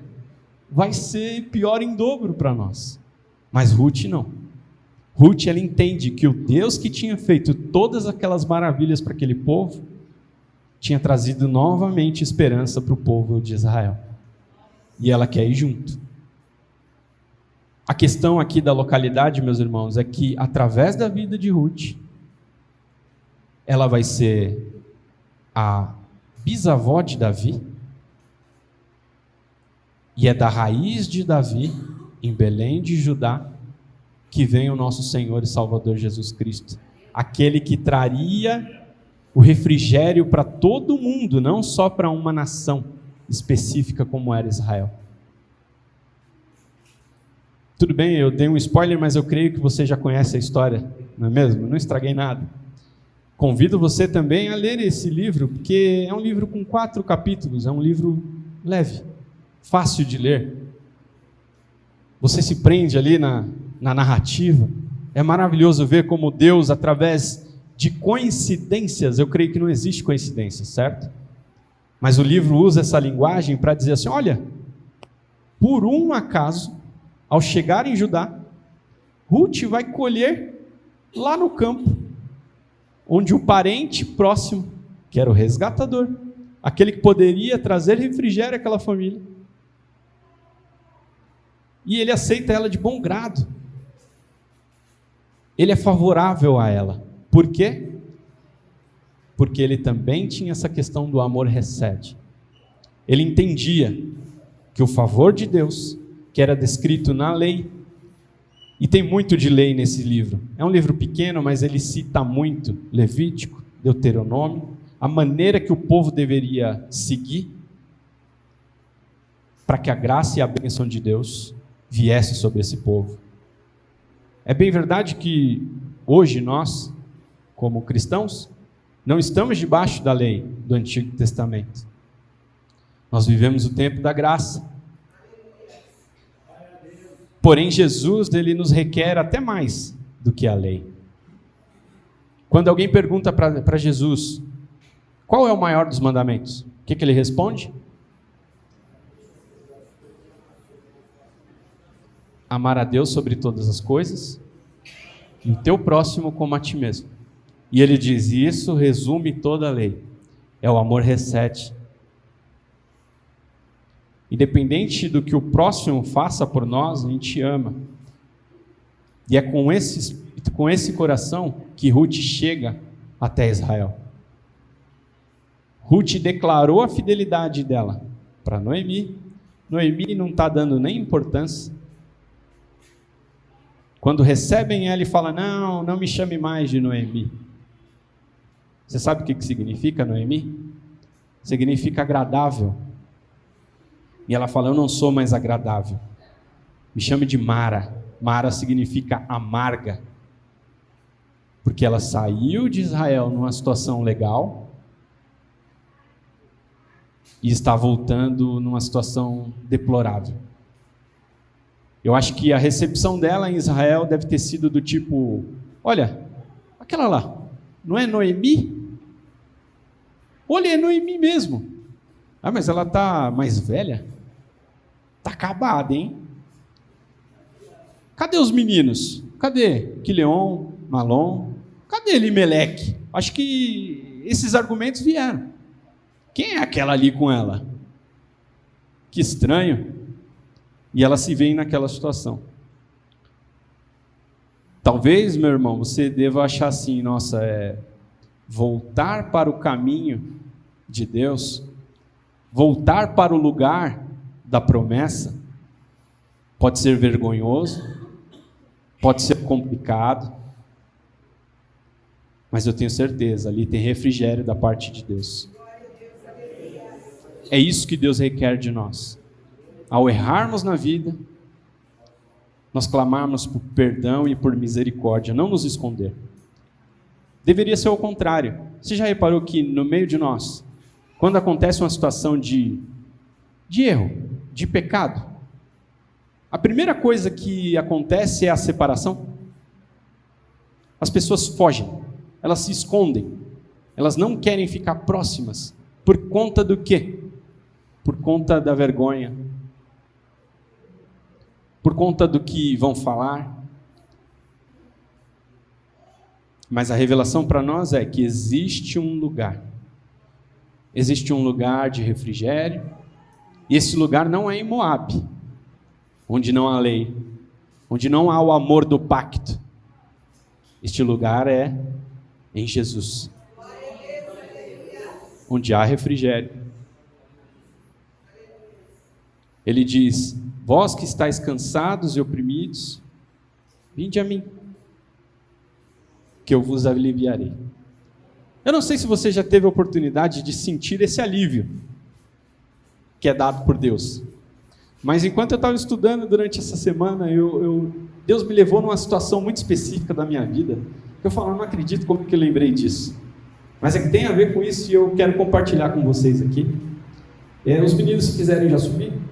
vai ser pior em dobro para nós. Mas Ruth não. Ruth, ela entende que o Deus que tinha feito todas aquelas maravilhas para aquele povo, tinha trazido novamente esperança para o povo de Israel. E ela quer ir junto. A questão aqui da localidade, meus irmãos, é que através da vida de Ruth, ela vai ser a bisavó de Davi, e é da raiz de Davi, em Belém de Judá, que vem o nosso Senhor e Salvador Jesus Cristo, aquele que traria o refrigério para todo mundo, não só para uma nação específica como era Israel. Tudo bem, eu dei um spoiler, mas eu creio que você já conhece a história, não é mesmo? Não estraguei nada. Convido você também a ler esse livro, porque é um livro com 4 capítulos, é um livro leve, fácil de ler. Você se prende ali na narrativa. É maravilhoso ver como Deus, através de coincidências, eu creio que não existe coincidência, certo? Mas o livro usa essa linguagem para dizer assim, olha, por um acaso, ao chegar em Judá, Ruth vai colher lá no campo, onde o parente próximo, que era o resgatador, aquele que poderia trazer refrigério àquela família, e ele aceita ela de bom grado. Ele é favorável a ela. Por quê? Porque ele também tinha essa questão do amor recede. Ele entendia que o favor de Deus, que era descrito na lei, e tem muito de lei nesse livro. É um livro pequeno, mas ele cita muito Levítico, Deuteronômio, a maneira que o povo deveria seguir para que a graça e a bênção de Deus viesse sobre esse povo. É bem verdade que hoje nós, como cristãos, não estamos debaixo da lei do Antigo Testamento. Nós vivemos o tempo da graça. Porém, Jesus, ele nos requer até mais do que a lei. Quando alguém pergunta para Jesus, qual é o maior dos mandamentos? O que ele responde? Amar a Deus sobre todas as coisas e o teu próximo como a ti mesmo. E ele diz, isso resume toda a lei. É o amor recede. Independente do que o próximo faça por nós, a gente ama. E é com esse coração que Ruth chega até Israel. Ruth declarou a fidelidade dela para Noemi. Noemi não está dando nem importância. Quando recebem ela e falam, não me chame mais de Noemi. Você sabe o que significa Noemi? Significa agradável. E ela fala, eu não sou mais agradável. Me chame de Mara. Mara significa amarga. Porque ela saiu de Israel numa situação legal e está voltando numa situação deplorável. Eu acho que a recepção dela em Israel deve ter sido do tipo, olha, aquela lá, não é Noemi? Olha, é Noemi mesmo. Ah, mas ela está mais velha? Está acabada, hein? Cadê os meninos? Cadê Quileon, Malom? Cadê Elimeleque? Acho que esses argumentos vieram. Quem é aquela ali com ela? Que estranho. E ela se vê naquela situação. Talvez, meu irmão, você deva achar assim, nossa, voltar para o caminho de Deus, voltar para o lugar da promessa, pode ser vergonhoso, pode ser complicado, mas eu tenho certeza, ali tem refrigério da parte de Deus. É isso que Deus requer de nós. Ao errarmos na vida, nós clamarmos por perdão e por misericórdia, não nos esconder. Deveria ser o contrário. Você já reparou que no meio de nós, quando acontece uma situação de erro, de pecado, a primeira coisa que acontece é a separação. As pessoas fogem, elas se escondem, elas não querem ficar próximas. Por conta do quê? Por conta da vergonha, por conta do que vão falar. Mas a revelação para nós é que existe um lugar de refrigério, e esse lugar não é em Moabe, onde não há lei, onde não há o amor do pacto. Este lugar é em Jesus, onde há refrigério. Ele diz, vós que estáis cansados e oprimidos, vinde a mim, que eu vos aliviarei. Eu não sei se você já teve a oportunidade de sentir esse alívio que é dado por Deus. Mas enquanto eu estava estudando durante essa semana, Deus me levou numa situação muito específica da minha vida. Eu falo, não acredito como que eu lembrei disso. Mas é que tem a ver com isso e eu quero compartilhar com vocês aqui. Os meninos, se quiserem já subir.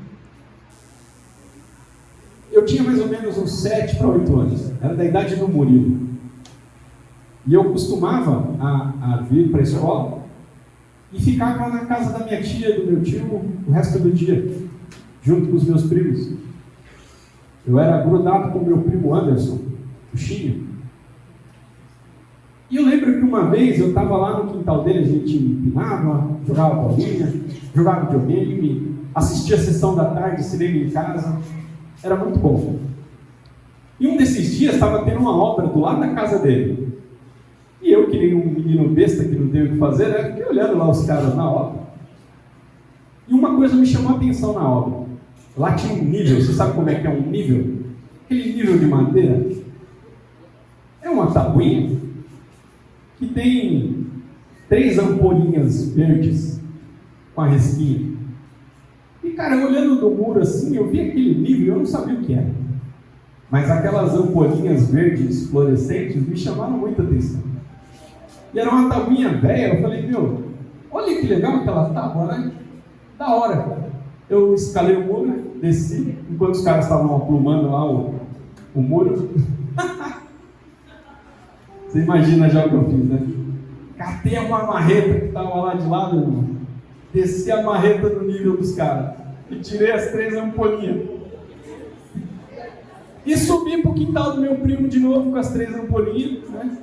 Eu tinha mais ou menos uns 7 para 8 anos, era da idade do Murilo. E eu costumava a vir para a escola e ficava na casa da minha tia, do meu tio, o resto do dia, junto com os meus primos. Eu era grudado com o meu primo Anderson, o Chinho. E eu lembro que uma vez eu estava lá no quintal dele, a gente empinava, jogava bolinha, jogava videogame, assistia a sessão da tarde, cinema em casa. Era muito bom. E um desses dias estava tendo uma obra do lado da casa dele. E eu, que nem um menino besta que não tem o que fazer, né, fiquei olhando lá os caras na obra. E uma coisa me chamou a atenção na obra. Lá tinha um nível, você sabe como é que é um nível? Aquele nível de madeira. É uma tabuinha que tem 3 ampolinhas verdes com a resquinha. E cara, olhando no muro assim, eu vi aquele nível e eu não sabia o que era. Mas aquelas ampolinhas verdes fluorescentes me chamaram muita atenção. E era uma tabuinha velha, eu falei, meu, olha que legal aquela tábua, né? Da hora. Eu escalei o muro, desci, enquanto os caras estavam aprumando lá o muro. Você imagina já o que eu fiz, né? Catei uma marreta que estava lá de lado, irmão. Desci a marreta no nível dos caras. E tirei as 3 ampolinhas. E subi para o quintal do meu primo de novo com as 3 ampolinhas, né?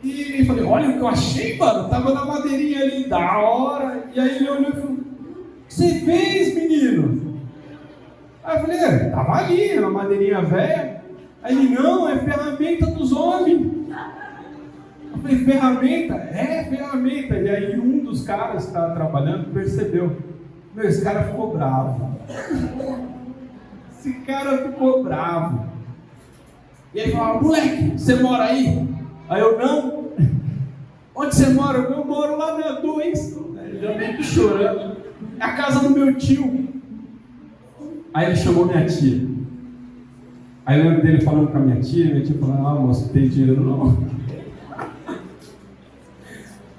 E falei, olha o que eu achei, mano. Tava na madeirinha ali, da hora. E aí ele olhou e falou, o que você fez, menino? Aí eu falei, tava ali, na madeirinha velha. Aí ele, não, é ferramenta dos homens. Eu falei, ferramenta? É, ferramenta. E aí um dos caras que estava trabalhando percebeu. Meu, esse cara ficou bravo. Esse cara ficou bravo. E aí falou, moleque, você mora aí? Aí eu, não. Onde você mora? Eu moro lá na 2. Ele já meio que chorando. É a casa do meu tio. Aí ele chamou minha tia. Aí eu lembro dele falando com a minha tia falando, moço, não tem dinheiro não.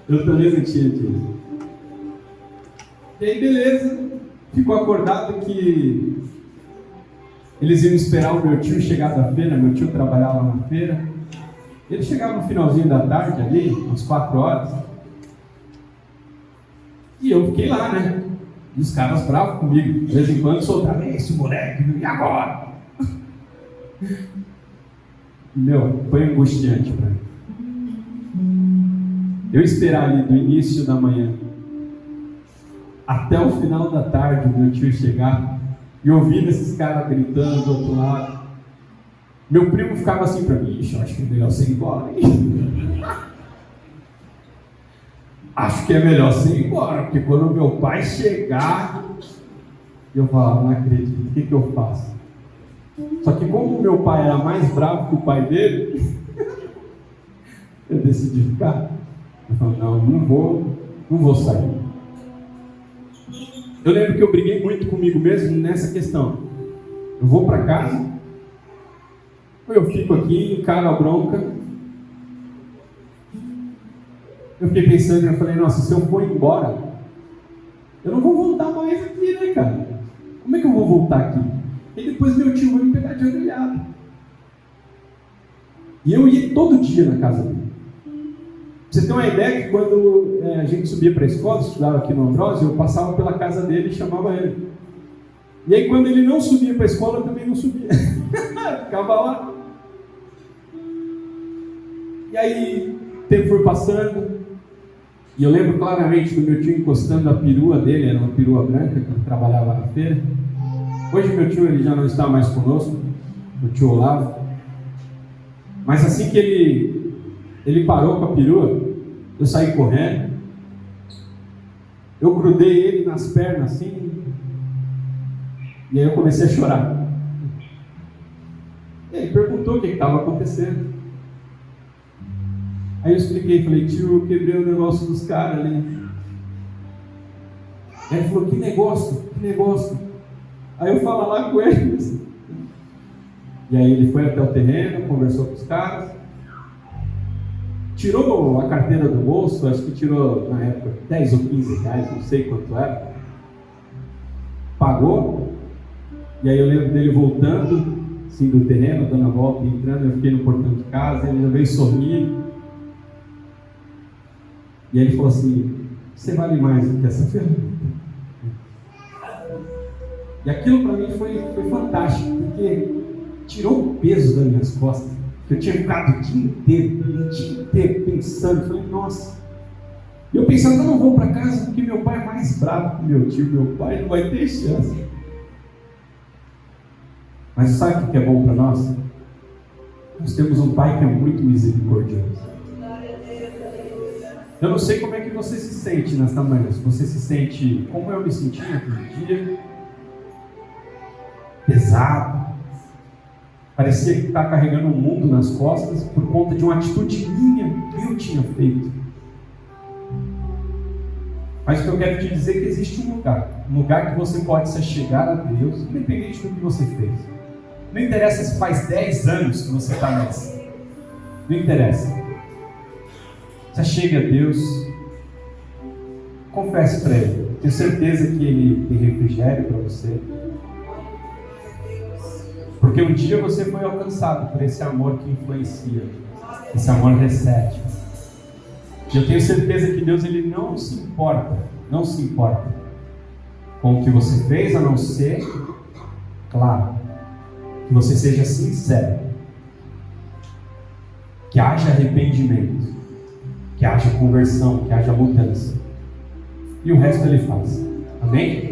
Eu também não tinha dinheiro. E aí beleza, ficou acordado que eles iam esperar o meu tio chegar da feira. Meu tio trabalhava na feira. Ele chegava no finalzinho da tarde ali, umas 4 horas. E eu fiquei lá, né? E os caras bravos comigo. De vez em quando soltavam, esse moleque, e agora? Meu, foi angustiante para mim. Eu esperar ali do início da manhã até o final da tarde o meu tio chegar e ouvindo esses caras gritando do outro lado. Meu primo ficava assim para mim, eu acho que é melhor você ir embora, hein? Acho que é melhor você ir embora, porque quando meu pai chegar, eu falava, não acredito, o que eu faço? Só que como o meu pai era mais bravo que o pai dele, eu decidi ficar. Eu falei, não vou sair. Eu lembro que eu briguei muito comigo mesmo nessa questão. Eu vou para casa, ou eu fico aqui, encaro a bronca. Eu fiquei pensando, eu falei, nossa, se eu for embora, eu não vou voltar mais aqui, né, cara? Como é que eu vou voltar aqui? E depois meu tio vai me pegar de orelhada. E eu ia todo dia na casa dele. Pra você ter uma ideia que quando a gente subia para a escola, estudava aqui no Ambrósio, eu passava pela casa dele e chamava ele. E aí quando ele não subia para a escola, eu também não subia. Ficava lá. E aí o tempo foi passando. E eu lembro claramente do meu tio encostando a perua dele, era uma perua branca que trabalhava na feira. Hoje meu tio ele já não está mais conosco, o tio Olavo. Mas assim que ele parou com a perua, eu saí correndo. Eu grudei ele nas pernas assim. E aí eu comecei a chorar. E ele perguntou o que estava acontecendo. Aí eu expliquei, falei, tio, eu quebrei o negócio dos caras ali. Aí ele falou, que negócio? Aí eu falo lá com eles. E aí ele foi até o terreno, conversou com os caras. Tirou a carteira do bolso, acho que tirou na época 10 ou 15 reais, não sei quanto era. Pagou. E aí eu lembro dele voltando, assim, do terreno, dando a volta e entrando. Eu fiquei no portão de casa, ele já veio sorrindo. E aí ele falou assim: você vale mais do que essa ferramenta. E aquilo para mim foi fantástico, porque tirou o peso das minhas costas. Eu tinha ficado o dia inteiro pensando. Falei, nossa. E eu pensando, eu não vou para casa porque meu pai é mais bravo que meu tio. Meu pai não vai ter chance. Mas sabe o que é bom para nós? Nós temos um pai que é muito misericordioso. Eu não sei como é que você se sente nesta manhã. Se você se sente como eu me senti naquele dia, pesado, parecia que está carregando o mundo nas costas por conta de uma atitude minha que eu tinha feito. Mas o que eu quero te dizer é que existe um lugar que você pode se chegar a Deus, independente do que você fez. Não interessa se faz 10 anos que você está nessa. Não interessa. Você chega a Deus, confesse para Ele. Tenho certeza que Ele tem refrigério para você. Porque um dia você foi alcançado por esse amor que influencia. Esse amor recebe. E eu tenho certeza que Deus, Ele não se importa com o que você fez, a não ser, claro, que você seja sincero. Que haja arrependimento, que haja conversão, que haja mudança. E o resto Ele faz. Amém?